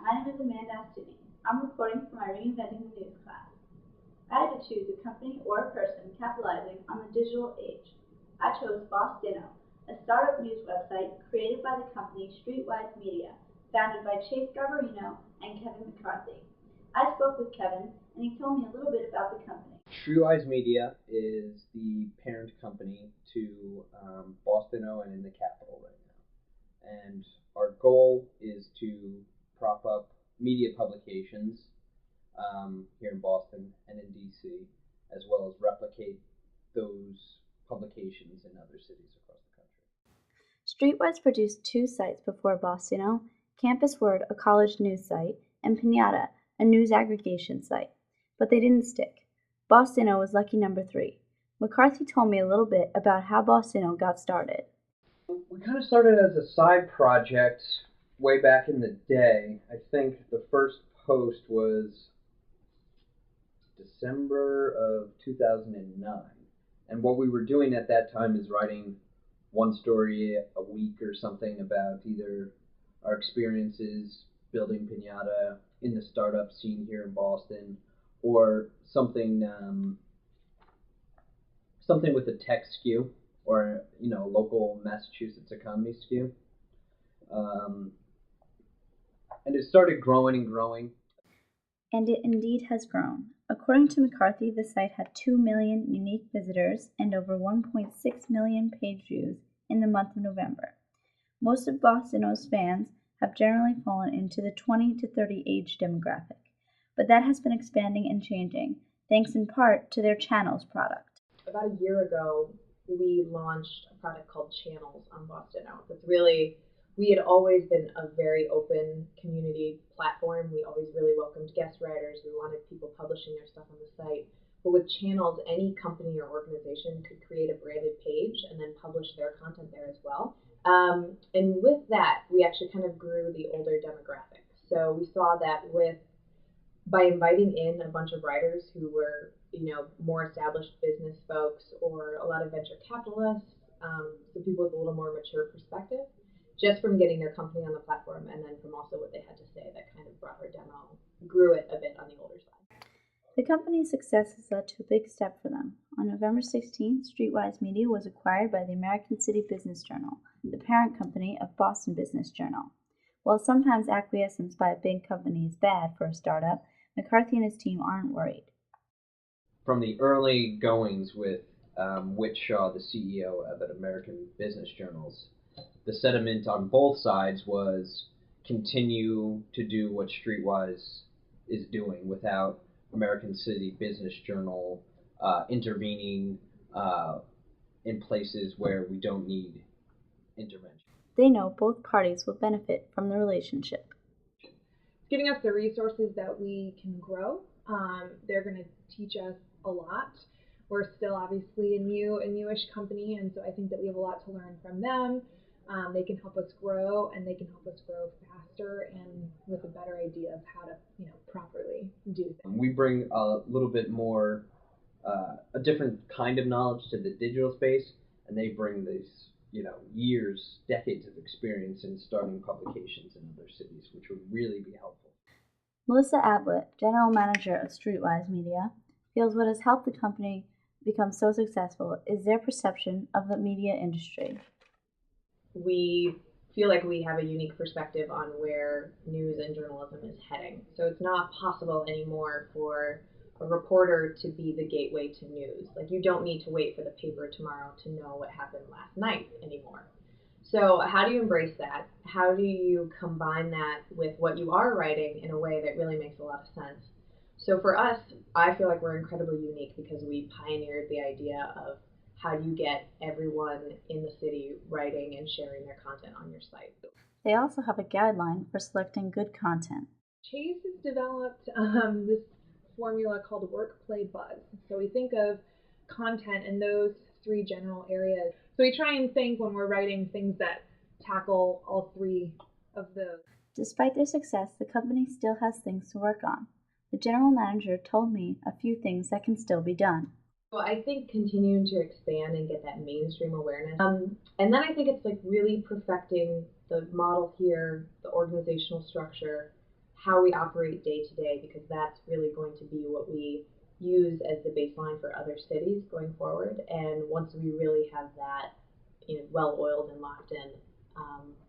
my name is Amanda Astuni. I'm reporting for my Reinventing the News class. I had to choose a company or a person capitalizing on the digital age. I chose Bostino, a startup news website created by the company Streetwise Media, founded by Chase Garbarino and Kevin McCarthy. I spoke with Kevin, and he told me a little bit about the company. Streetwise Media is the parent company to Bostino and in the capital right now. And our goal is to prop up media publications here in Boston and in DC, as well as replicate those publications in other cities across the country. Streetwise produced 2 sites before Bostino: Campus Word, a college news site, and Pinata, a news aggregation site. But they didn't stick. Bostino was lucky number 3. McCarthy told me a little bit about how Bostino got started. We kind of started as a side project way back in the day. I think the first post was December of 2009. And what we were doing at that time is writing one story a week or something about either our experiences building Pinata in the startup scene here in Boston, or something with a tech skew, or local Massachusetts economy skew. And it started growing and growing. And it indeed has grown. According to McCarthy, the site had 2 million unique visitors and over 1.6 million page views in the month of November. Most of Bostino's fans have generally fallen into the 20 to 30 age demographic, but that has been expanding and changing, thanks in part to their Channels product. About a year ago, we launched a product called Channels on Bostino. We had always been a very open community platform. We always really welcomed guest writers. We wanted people publishing their stuff on the site. But with Channels, any company or organization could create a branded page and then publish their content there as well. And with that, we actually kind of grew the older demographic. So we saw that by inviting in a bunch of writers who were, more established business folks or a lot of venture capitalists, so people with a little more mature perspective, just from getting their company on the platform and then from also what they had to say, that kind of brought our demo, grew it a bit on the older side. The company's success has led to a big step for them. On November 16th, Streetwise Media was acquired by the American City Business Journal, the parent company of Boston Business Journal. While sometimes acquiescence by a big company is bad for a startup, McCarthy and his team aren't worried. From the early goings with Whit Shaw, the CEO of American Business Journals, the sentiment on both sides was continue to do what Streetwise is doing without American City Business Journal intervening in places where we don't need intervention. They know both parties will benefit from the relationship. It's giving us the resources that we can grow. They're going to teach us a lot. We're still obviously a newish company, and so I think that we have a lot to learn from them. They can help us grow, and they can help us grow faster and with a better idea of how to, properly do things. We bring a little bit more, a different kind of knowledge to the digital space, and they bring these, years, decades of experience in starting publications in other cities, which would really be helpful. Melissa Ablett, general manager of Streetwise Media, feels what has helped the company become so successful is their perception of the media industry. We feel like we have a unique perspective on where news and journalism is heading. So it's not possible anymore for a reporter to be the gateway to news. Like, you don't need to wait for the paper tomorrow to know what happened last night anymore. So how do you embrace that? How do you combine that with what you are writing in a way that really makes a lot of sense? So for us, I feel like we're incredibly unique because we pioneered the idea of how do you get everyone in the city writing and sharing their content on your site. They also have a guideline for selecting good content. Chase has developed this formula called work, play, buzz. So we think of content in those 3 general areas. So we try and think when we're writing things that tackle all 3 of those. Despite their success, the company still has things to work on. The general manager told me a few things that can still be done. Well, I think continuing to expand and get that mainstream awareness. And then I think it's like really perfecting the model here, the organizational structure, how we operate day to day, because that's really going to be what we use as the baseline for other cities going forward. And once we really have that, well oiled and locked in,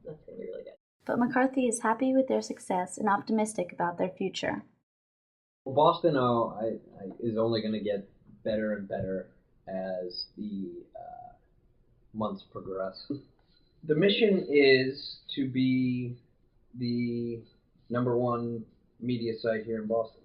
that's going to be really good. But McCarthy is happy with their success and optimistic about their future. Bostino is only going to get better and better as the months progress. The mission is to be the #1 media site here in Boston.